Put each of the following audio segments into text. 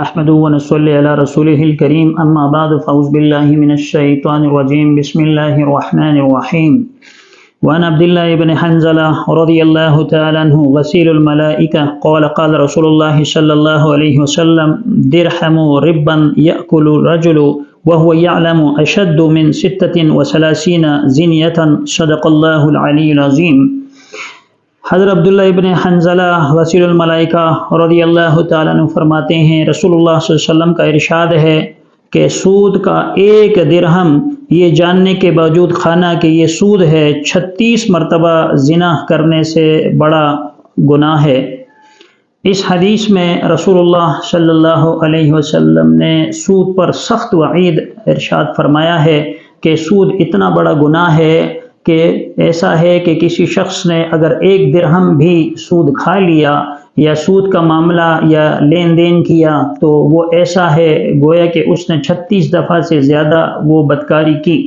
احمد ونصلي على رسوله الكريم اما بعد فاعوذ بالله من الشيطان الرجيم بسم الله الرحمن الرحيم وعن عبد الله بن حنظلة رضي الله تعالى عنه غسيل الملائكة قال قال رسول الله صلى الله عليه وسلم درهم ربا يأكل الرجل وهو يعلم أشد من 36 زنية صدق الله العلي العظيم۔ حضرت عبداللہ ابن حنظلہ غسیل الملائکہ رضی اللہ تعالیٰ عنہ فرماتے ہیں رسول اللہ صلی اللہ علیہ وسلم کا ارشاد ہے کہ سود کا ایک درہم یہ جاننے کے باوجود کھانا کہ یہ سود ہے 36 مرتبہ زنا کرنے سے بڑا گناہ ہے۔ اس حدیث میں رسول اللہ صلی اللہ علیہ وسلم نے سود پر سخت وعید ارشاد فرمایا ہے کہ سود اتنا بڑا گناہ ہے کہ ایسا ہے کہ کسی شخص نے اگر ایک درہم بھی سود کھا لیا یا سود کا معاملہ یا لین دین کیا تو وہ ایسا ہے گویا کہ اس نے 36 دفعہ سے زیادہ وہ بدکاری کی۔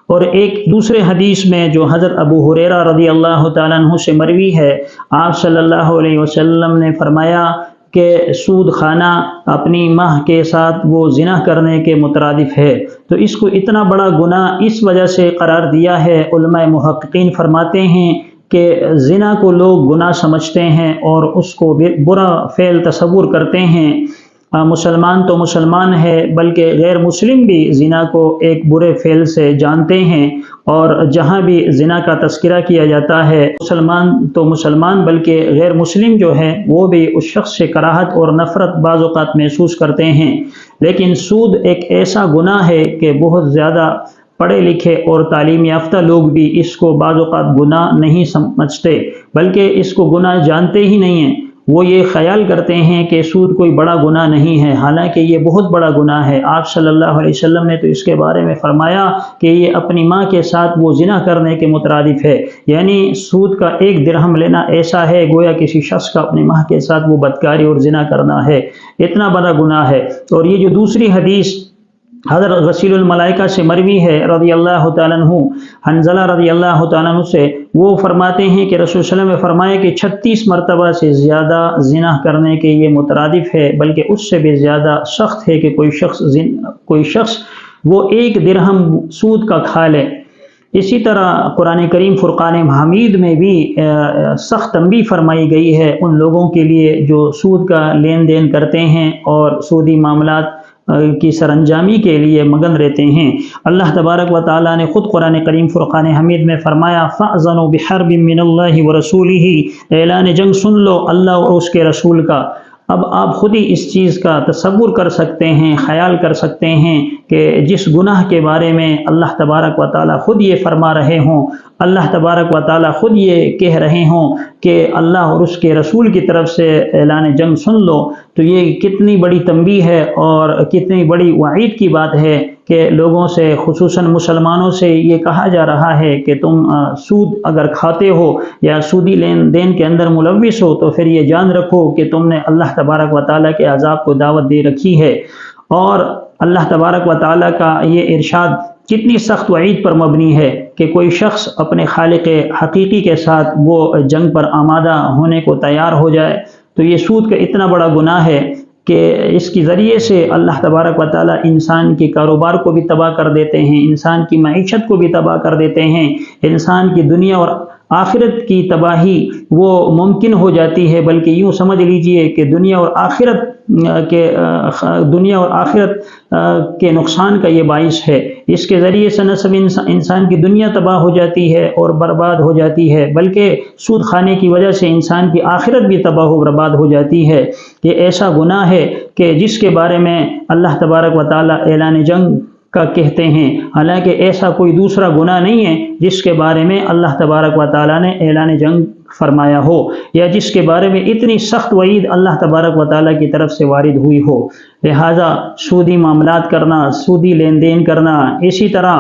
اور ایک دوسرے حدیث میں جو حضرت ابو ہریرہ رضی اللہ تعالیٰ عنہ سے مروی ہے، آپ صلی اللہ علیہ وسلم نے فرمایا کہ سود کھانا اپنی ماں کے ساتھ وہ زنا کرنے کے مترادف ہے۔ تو اس کو اتنا بڑا گناہ اس وجہ سے قرار دیا ہے، علماء محققین فرماتے ہیں کہ زنا کو لوگ گناہ سمجھتے ہیں اور اس کو برا فعل تصور کرتے ہیں۔ مسلمان تو مسلمان ہے بلکہ غیر مسلم بھی زنا کو ایک برے فعل سے جانتے ہیں، اور جہاں بھی زنا کا تذکرہ کیا جاتا ہے مسلمان تو مسلمان بلکہ غیر مسلم جو ہے وہ بھی اس شخص سے کراہت اور نفرت بعض اوقات محسوس کرتے ہیں۔ لیکن سود ایک ایسا گناہ ہے کہ بہت زیادہ پڑھے لکھے اور تعلیم یافتہ لوگ بھی اس کو بعض اوقات گناہ نہیں سمجھتے بلکہ اس کو گناہ جانتے ہی نہیں ہیں۔ وہ یہ خیال کرتے ہیں کہ سود کوئی بڑا گناہ نہیں ہے، حالانکہ یہ بہت بڑا گناہ ہے۔ آپ صلی اللہ علیہ وسلم نے تو اس کے بارے میں فرمایا کہ یہ اپنی ماں کے ساتھ وہ زنا کرنے کے مترادف ہے، یعنی سود کا ایک درہم لینا ایسا ہے گویا کسی شخص کا اپنی ماں کے ساتھ وہ بدکاری اور زنا کرنا ہے، اتنا بڑا گناہ ہے۔ اور یہ جو دوسری حدیث حضرت غسیل الملائکہ سے مروی ہے رضی اللہ تعالیٰ عنہ، حنظلہ رضی اللہ تعالیٰ عنہ سے، وہ فرماتے ہیں کہ رسول صلی اللہ علیہ وسلم نے فرمایا کہ 36 مرتبہ سے زیادہ زنا کرنے کے یہ مترادف ہے، بلکہ اس سے بھی زیادہ سخت ہے کہ کوئی شخص وہ ایک درہم سود کا کھا لے۔ اسی طرح قرآن کریم فرقان حمید میں بھی سخت تنبیہ فرمائی گئی ہے ان لوگوں کے لیے جو سود کا لین دین کرتے ہیں اور سودی معاملات کی سرانجامی کے لیے مگن رہتے ہیں۔ اللہ تبارک و تعالیٰ نے خود قرآن کریم فرقان حمید میں فرمایا فَأْذَنُوا بِحَرْبٍ مِّنَ اللَّهِ وَرَسُولِهِ، اعلان جنگ سن لو اللہ اور اس کے رسول کا۔ اب آپ خود ہی اس چیز کا تصور کر سکتے ہیں، خیال کر سکتے ہیں کہ جس گناہ کے بارے میں اللہ تبارک و تعالیٰ خود یہ فرما رہے ہوں، اللہ تبارک و تعالیٰ خود یہ کہہ رہے ہوں کہ اللہ اور اس کے رسول کی طرف سے اعلان جنگ سن لو، تو یہ کتنی بڑی تنبیہ ہے اور کتنی بڑی وعید کی بات ہے کہ لوگوں سے خصوصاً مسلمانوں سے یہ کہا جا رہا ہے کہ تم سود اگر کھاتے ہو یا سودی لین دین کے اندر ملوث ہو تو پھر یہ جان رکھو کہ تم نے اللہ تبارک و تعالیٰ کے عذاب کو دعوت دے رکھی ہے۔ اور اللہ تبارک و تعالیٰ کا یہ ارشاد کتنی سخت وعید پر مبنی ہے کہ کوئی شخص اپنے خالق حقیقی کے ساتھ وہ جنگ پر آمادہ ہونے کو تیار ہو جائے، تو یہ سود کا اتنا بڑا گناہ ہے کہ اس کے ذریعے سے اللہ تبارک و تعالیٰ انسان کے کاروبار کو بھی تباہ کر دیتے ہیں، انسان کی معیشت کو بھی تباہ کر دیتے ہیں، انسان کی دنیا اور آخرت کی تباہی وہ ممکن ہو جاتی ہے، بلکہ یوں سمجھ لیجئے کہ دنیا اور آخرت کے نقصان کا یہ باعث ہے۔ اس کے ذریعے سے نہ صرف انسان کی دنیا تباہ ہو جاتی ہے اور برباد ہو جاتی ہے، بلکہ سود کھانے کی وجہ سے انسان کی آخرت بھی تباہ و برباد ہو جاتی ہے۔ یہ ایسا گناہ ہے کہ جس کے بارے میں اللہ تبارک و تعالیٰ اعلان جنگ کا کہتے ہیں، حالانکہ ایسا کوئی دوسرا گناہ نہیں ہے جس کے بارے میں اللہ تبارک و تعالیٰ نے اعلان جنگ فرمایا ہو یا جس کے بارے میں اتنی سخت وعید اللہ تبارک و تعالیٰ کی طرف سے وارد ہوئی ہو۔ لہٰذا سودی معاملات کرنا، سودی لین دین کرنا، اسی طرح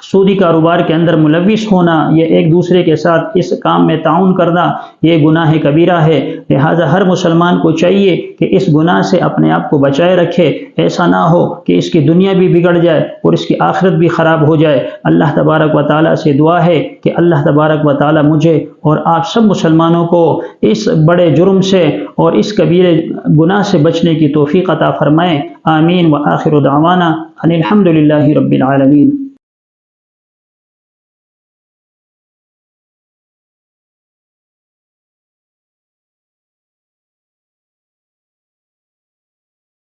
سودی کاروبار کے اندر ملوث ہونا، یہ ایک دوسرے کے ساتھ اس کام میں تعاون کرنا، یہ گناہ کبیرہ ہے۔ لہٰذا ہر مسلمان کو چاہیے کہ اس گناہ سے اپنے آپ کو بچائے رکھے، ایسا نہ ہو کہ اس کی دنیا بھی بگڑ جائے اور اس کی آخرت بھی خراب ہو جائے۔ اللہ تبارک و تعالیٰ سے دعا ہے کہ اللہ تبارک و تعالیٰ مجھے اور آپ سب مسلمانوں کو اس بڑے جرم سے اور اس کبیرے گناہ سے بچنے کی توفیق عطا فرمائے۔ آمین۔ وآخر دعوانا ان الحمد للہ رب العالمین۔